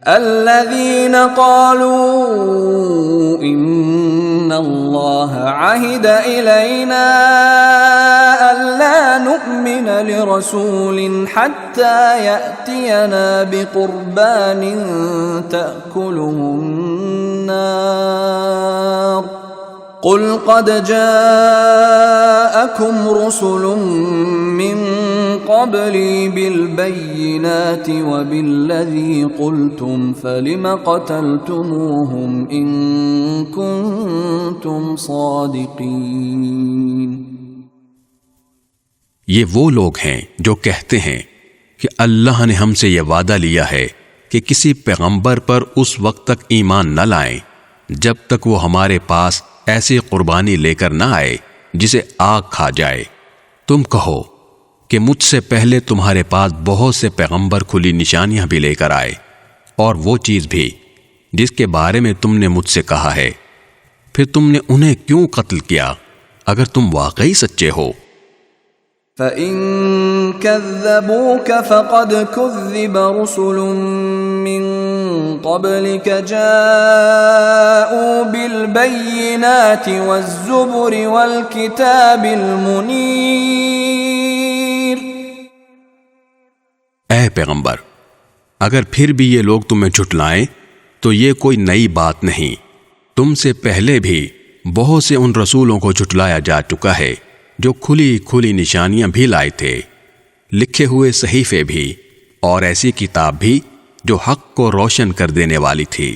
الذين قالوا إن الله عهد إلينا ألا نؤمن لرسول حتى يأتينا بقربان تأكله النار قل قد جاءكم رسل من قبلي بالبينات وبالذي قلتم فلم قتلتموهم إن كنتم صادقين۔ یہ وہ لوگ ہیں جو کہتے ہیں کہ اللہ نے ہم سے یہ وعدہ لیا ہے کہ کسی پیغمبر پر اس وقت تک ایمان نہ لائیں جب تک وہ ہمارے پاس ایسی قربانی لے کر نہ آئے جسے آگ کھا جائے۔ تم کہو کہ مجھ سے پہلے تمہارے پاس بہت سے پیغمبر کھلی نشانیاں بھی لے کر آئے، اور وہ چیز بھی جس کے بارے میں تم نے مجھ سے کہا ہے، پھر تم نے انہیں کیوں قتل کیا اگر تم واقعی سچے ہو؟ فَإِن كَذَّبُوكَ فَقَدْ كُذِّبَ رُسُلٌ مِّن قَبْلِكَ جَاءُوا بِالْبَيِّنَاتِ وَالزُّبُرِ وَالْكِتَابِ الْمُنِيرِ۔ اے پیغمبر، اگر پھر بھی یہ لوگ تمہیں جھٹلائیں تو یہ کوئی نئی بات نہیں، تم سے پہلے بھی بہت سے ان رسولوں کو جھٹلایا جا چکا ہے جو کھلی کھلی نشانیاں بھی لائے تھے، لکھے ہوئے صحیفے بھی، اور ایسی کتاب بھی جو حق کو روشن کر دینے والی تھی۔